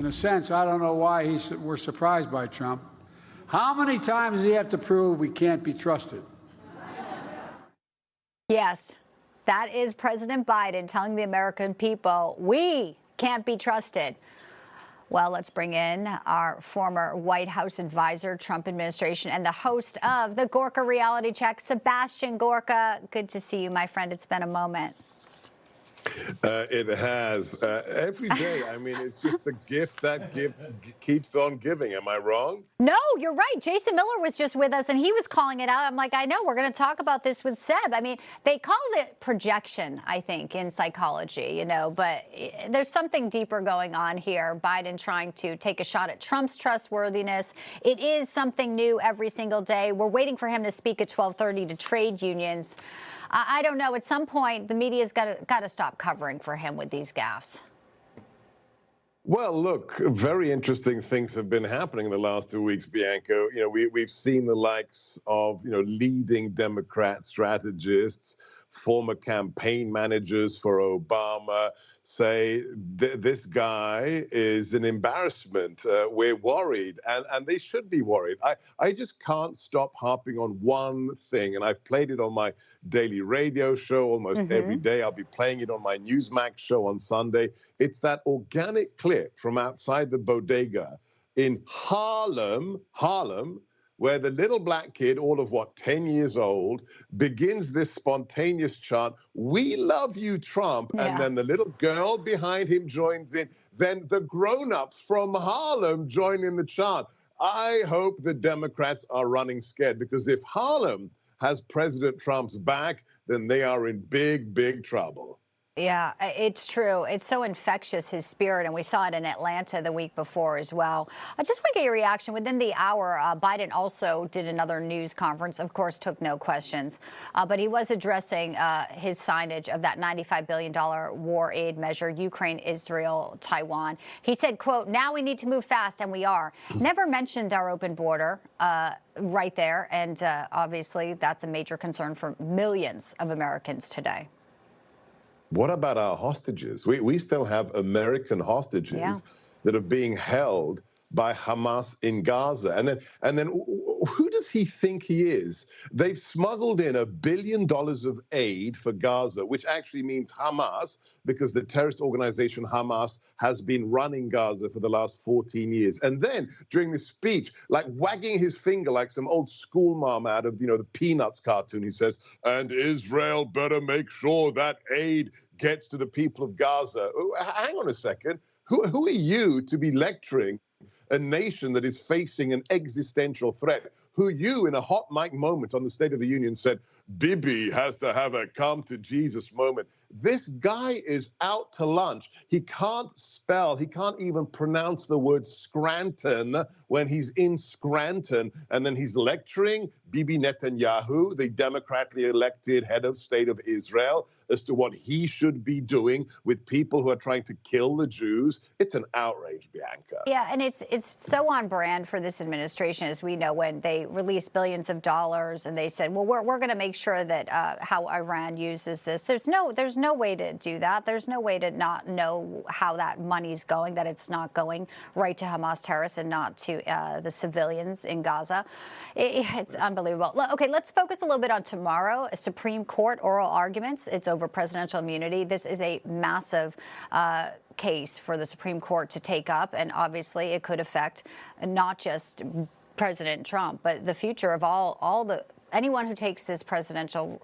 In a sense, I don't know why we're surprised by Trump. How many times does he have to prove we can't be trusted? Yes, that is President Biden telling the American people we can't be trusted. Well, let's bring in our former White House advisor, Trump administration, and the host of the Gorka Reality Check, Sebastian Gorka. Good to see you, my friend. It's been a moment. It has. Every day. I mean, it's just the gift that keeps on giving. Am I wrong? No, you're right. Jason Miller was just with us, and he was calling it out. I'm like, I know. We're going to talk about this with Seb. I mean, they call it projection, I think, in psychology, you know, but there's something deeper going on here. Biden trying to take a shot at Trump's trustworthiness. It is something new every single day. We're waiting for him to speak at 12:30 to trade unions. I don't know. At some point, the media's got to stop covering for him with these gaffes. Well, look, very interesting things have been happening in the last 2 weeks, Bianca. You know, we've seen the likes of, you know, leading Democrat strategists, former campaign managers for Obama say this guy is an embarrassment. We're worried, and they should be worried. I just can't stop harping on one thing, and I've played it on my daily radio show almost every day. I'll be playing it on my Newsmax show on Sunday. It's that organic clip from outside the bodega in Harlem, where the little black kid, all of 10 years old, begins this spontaneous chant, "We love you, Trump." Yeah. And then the little girl behind him joins in. Then the grown-ups from Harlem join in the chant. I hope the Democrats are running scared, because if Harlem has President Trump's back, then they are in big, big trouble. Yeah, it's true. It's so infectious, his spirit, and we saw it in Atlanta the week before as well. I just want to get your reaction. Within the hour, Biden also did another news conference, of course, took no questions, but he was addressing his signage of that $95 billion war aid measure, Ukraine, Israel, Taiwan. He said, quote, "Now we need to move fast," and we are. Never mentioned our open border right there, and obviously that's a major concern for millions of Americans today. What about our hostages? We still have American hostages that are being held by Hamas in Gaza. And then who does he think he is? They've smuggled in $1 billion of aid for Gaza, which actually means Hamas, because the terrorist organization Hamas has been running Gaza for the last 14 years. And then during the speech, like wagging his finger like some old school mom out of, you know, the Peanuts cartoon, he says, "And Israel better make sure that aid gets to the people of Gaza." Hang on a second. Who are you to be lecturing a nation that is facing an existential threat? Who you, in a hot mic moment on the State of the Union, said, "Bibi has to have a come to Jesus moment." This guy is out to lunch. He can't spell, he can't even pronounce the word Scranton when he's in Scranton. And then he's lecturing Bibi Netanyahu, the democratically elected head of state of Israel, as to what he should be doing with people who are trying to kill the Jews. It's an outrage, Bianca. Yeah, and it's so on brand for this administration, as we know, when they released billions of dollars and they said, well, we're going to make sure that how Iran uses this. There's no way to do that. There's no way to not know how that money's going, that it's not going right to Hamas terrorists and not to the civilians in Gaza. It's unbelievable. Okay, let's focus a little bit on tomorrow. Supreme Court oral arguments. It's over presidential immunity. This is a massive case for the Supreme Court to take up, and obviously it could affect not just President Trump, but the future of anyone who takes this presidential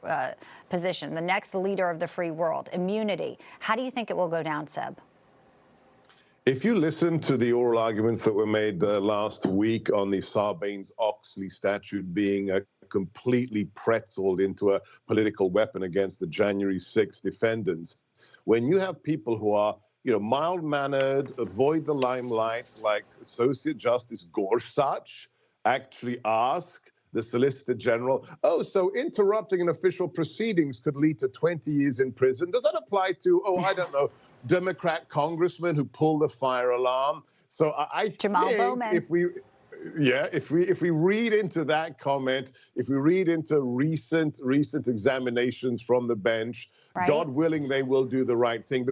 position, the next leader of the free world. Immunity. How do you think it will go down, Seb? If you listen to the oral arguments that were made last week on the Sarbanes-Oxley statute being completely pretzeled into a political weapon against the January 6th defendants, when you have people who are, you know, mild-mannered, avoid the limelight, like Associate Justice Gorsuch, actually ask the Solicitor General, "Oh, so interrupting an official proceedings could lead to 20 years in prison. Does that apply to, oh, I don't know, Democrat congressmen who pull the fire alarm?" So I think if we read into that comment, if we read into recent examinations from the bench, God willing, they will do the right thing.